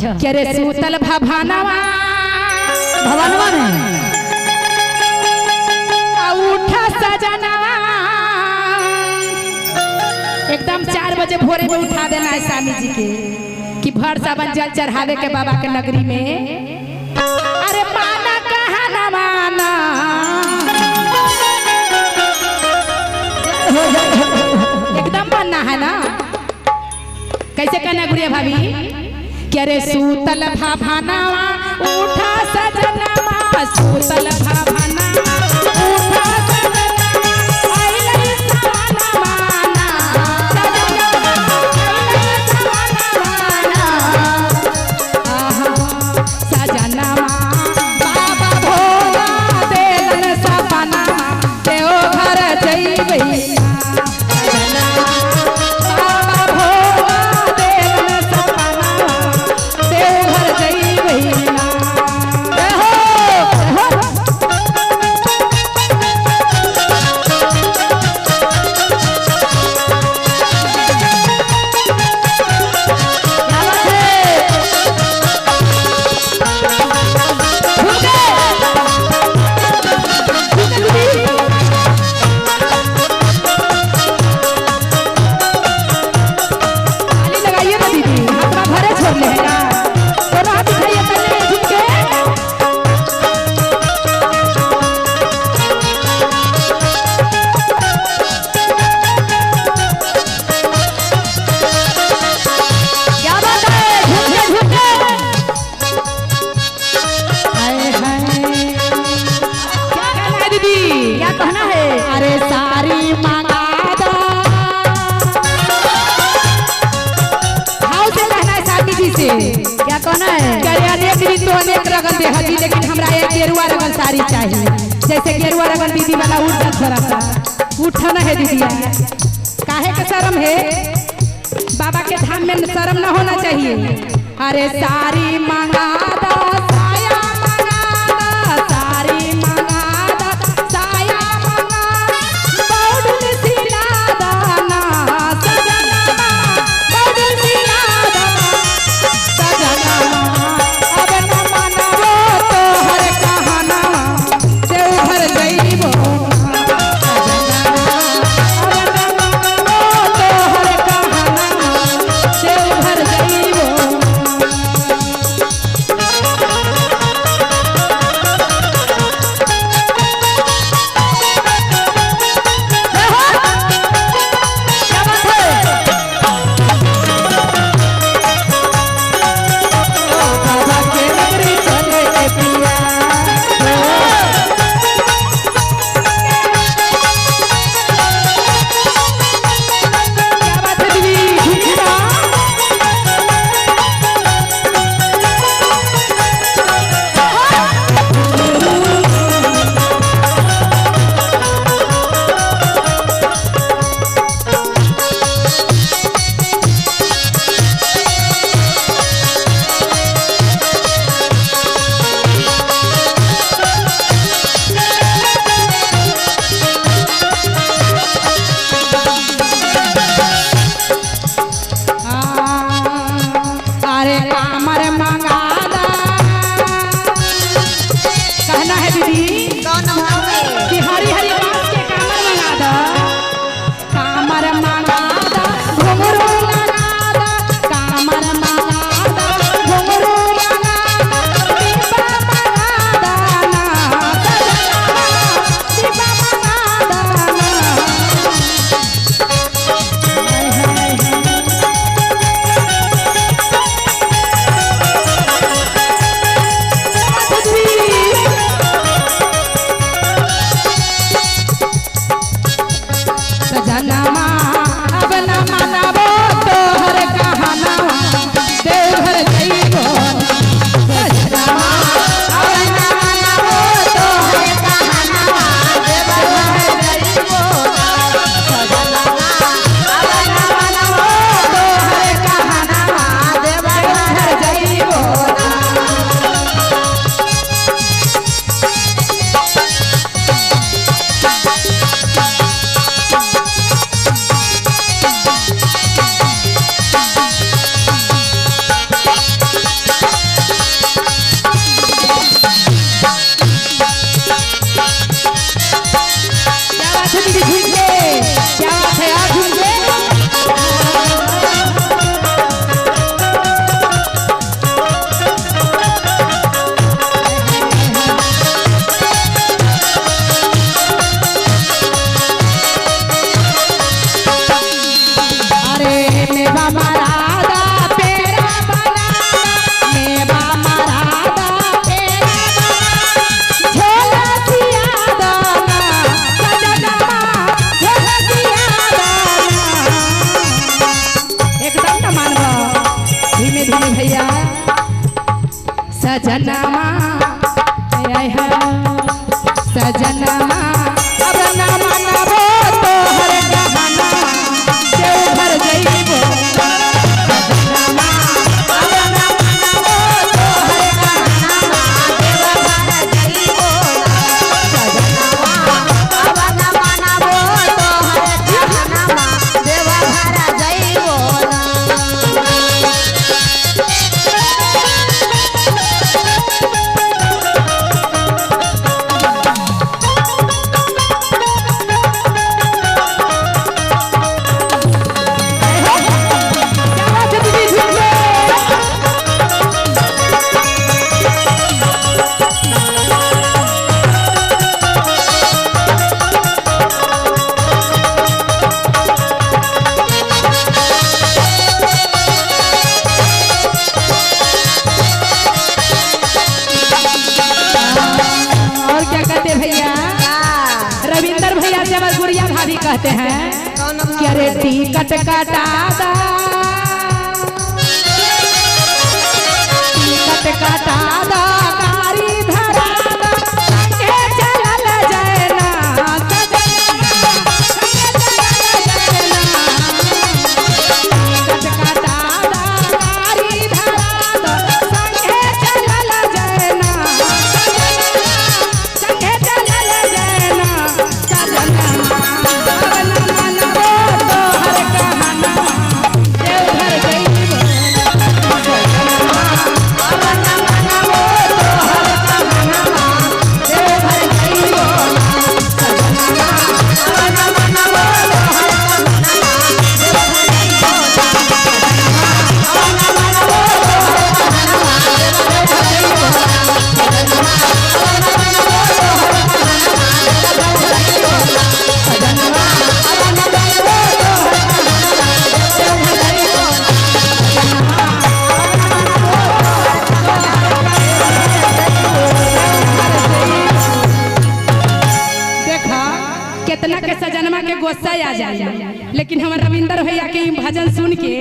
क्या रे सूतल भवानवा भवानवा में उठा सजनवा एकदम 4 बजे भोरे में उठा देना है स्वामी जी के कि भर सावन जल चढ़ावे के बाबा के नगरी में। अरे माना कहा ना माना एकदम बनना है ना। कैसे कहना गुड़िया भाभी? क्या रे सूतल भवानवा उठा सजनवा सूतल भवानवा उठा सजनवा आइले सवनवा ना सजनवा आइले सवनवा आहा सजनवा बाबा भोला देलन सपनवा देओ घर जइबै क्या कहना है? अनेक रीत तो अनेक रगन दे हजी, लेकिन हमरा एक गेरुआ रगन साड़ी चाहिए। जैसे गेरुआ रगन दीदी वाला उठा थोड़ा सा उठना है दीदी। काहे के शर्म है? बाबा के धाम में शर्म न होना चाहिए। अरे साड़ी मंगा दो साया मंगा दो साड़ी मंगा दो साया मंगा बौडुल सिला दो ना सजनवा बौडुल सिला दो में भैया सजनमा सजनमा अब ना मनबो तोहर कहना केहू घर जइबो सजनमा अब ना मनबो तोहर कहना केहू घर जइबो सजनमा अब ना मनबो तोहर कहना केहू घर जइबो गुड़िया भाभी कहते हैं कि अरे टिकट कटा दा टिकट कटा दा गाड़ी धरा दा संगे चलल जाए ना टिकट कटा दा गाड़ी धरा दा संगे चलल जाए ना संगे चलल जाए ना सजना कितना के सजनमा के गुस्सा आ जाए, लेकिन हमारे रविंदर भैया के भजन सुन के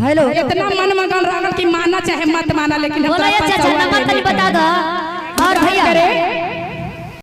हेलो इतना मन मगन रहल कि माना चाहे मत माना, लेकिन हम बोला ये चाचा नंबर तनी बता दो। और भैया